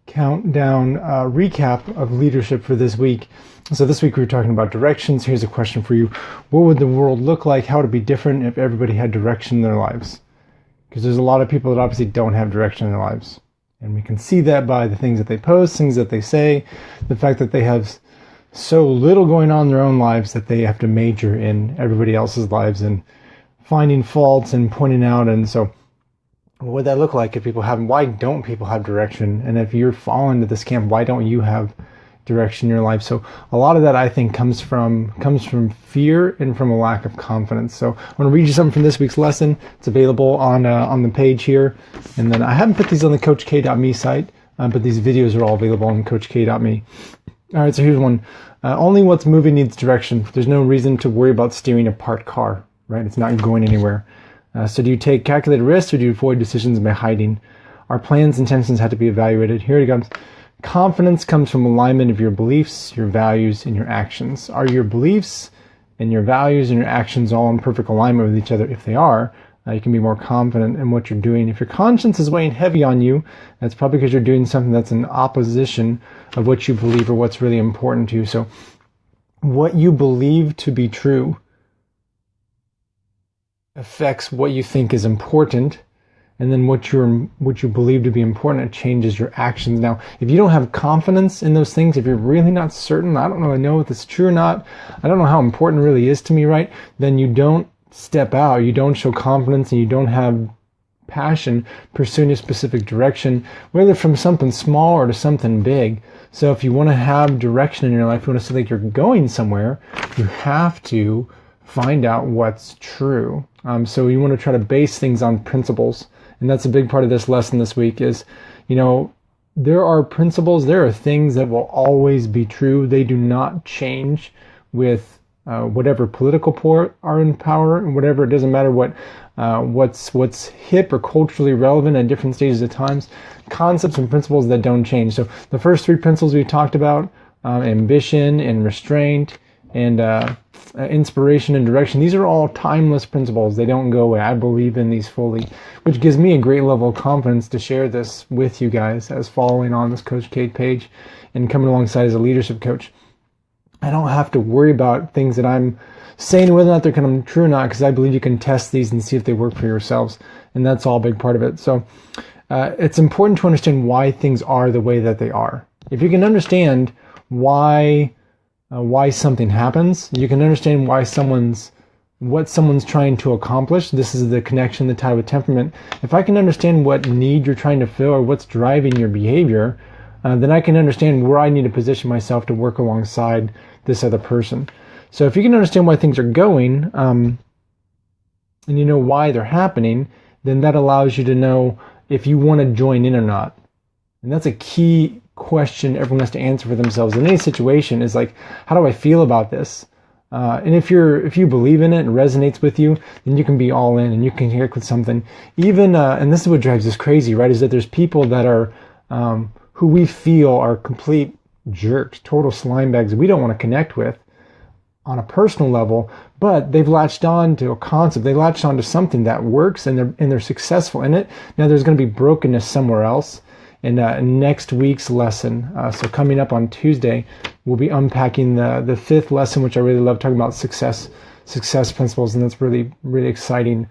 Countdown recap of leadership for this week. So this week we were talking about directions. Here's a question for you. What would the world look like? How would it be different if everybody had direction in their lives? Because there's a lot of people that obviously don't have direction in their lives. And we can see that by the things that they post, things that they say, the fact that they have so little going on in their own lives that they have to major in everybody else's lives and finding faults and pointing out. And so what would that look like if people have, why don't people have direction? And if you're falling into this camp, why don't you have direction in your life? So a lot of that, I think, comes from fear and from a lack of confidence. So I want to read you something from this week's lesson. It's available on the page here. And then I haven't put these on the CoachK.me site, but these videos are all available on CoachK.me. All right, so here's one. Only what's moving needs direction. There's no reason to worry about steering a parked car, right? It's not going anywhere. So do you take calculated risks or do you avoid decisions by hiding? Our plans and intentions have to be evaluated. Here it comes. Confidence comes from alignment of your beliefs, your values, and your actions. Are your beliefs and your values and your actions all in perfect alignment with each other? If they are, you can be more confident in what you're doing. If your conscience is weighing heavy on you, that's probably because you're doing something that's in opposition of what you believe or what's really important to you. So what you believe to be true affects what you think is important, and then what you believe to be important, it changes your actions. Now, if you don't have confidence in those things, if you're really not certain, I don't really know if it's true or not, I don't know how important it really is to me, right? Then you don't step out, you don't show confidence, and you don't have passion pursuing a specific direction, whether from something small or to something big. So if you want to have direction in your life, you want to feel like you're going somewhere, you have to find out what's true. So you want to try to base things on principles. And that's a big part of this lesson this week is, there are principles, there are things that will always be true. They do not change with whatever political are in power and whatever. It doesn't matter what's hip or culturally relevant at different stages of times. Concepts and principles that don't change. So the first three principles we talked about, ambition and restraint and inspiration and direction, these are all timeless principles. They don't go away. I believe in these fully, which gives me a great level of confidence to share this with you guys as following on this Coach Kate page and coming alongside as a leadership coach. I don't have to worry about things that I'm saying, whether or not they're kind of true or not, because I believe you can test these and see if they work for yourselves. And that's all a big part of it. So it's important to understand why things are the way that they are. If you can understand why something happens, you can understand what someone's trying to accomplish. This is the connection, the tie with temperament. If I can understand what need you're trying to fill or what's driving your behavior, then I can understand where I need to position myself to work alongside this other person. So if you can understand why things are going, and you know why they're happening, then that allows you to know if you want to join in or not. And that's a key question everyone has to answer for themselves in any situation, is like, how do I feel about this? And if you believe in it and resonates with you, then you can be all in and you can connect with something. Even and this is what drives us crazy, right? Is that there's people that are who we feel are complete jerks, total slime bags that we don't want to connect with on a personal level, but they've latched on to a concept. They latched on to something that works, and they're successful in it. Now there's going to be brokenness somewhere else. In next week's lesson, so coming up on Tuesday, we'll be unpacking the fifth lesson, which I really love, talking about success principles, and that's really, really exciting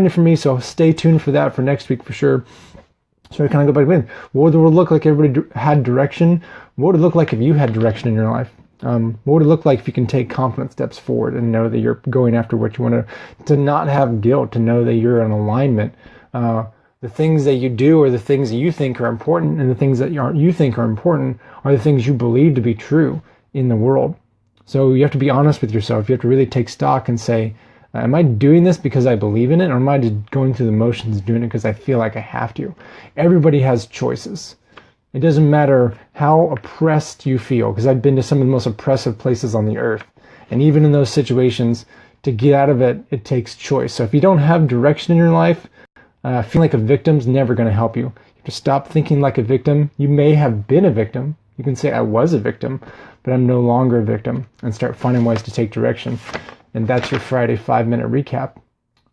for me. So stay tuned for that for next week for sure. So I kind of go back in. What would the world look like if everybody had direction? What would it look like if you had direction in your life? What would it look like if you can take confident steps forward and know that you're going after what you want to not have guilt, to know that you're in alignment? The things that you do are the things that you think are important, and the things that you think are important are the things you believe to be true in the world. So you have to be honest with yourself. You have to really take stock and say, am I doing this because I believe in it, or am I just going through the motions doing it because I feel like I have to? Everybody has choices. It doesn't matter how oppressed you feel, because I've been to some of the most oppressive places on the earth. And even in those situations, to get out of it, it takes choice. So if you don't have direction in your life, feeling like a victim's never going to help you. You have to stop thinking like a victim. You may have been a victim. You can say, I was a victim, but I'm no longer a victim, and start finding ways to take direction. And that's your Friday 5-minute recap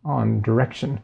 on direction.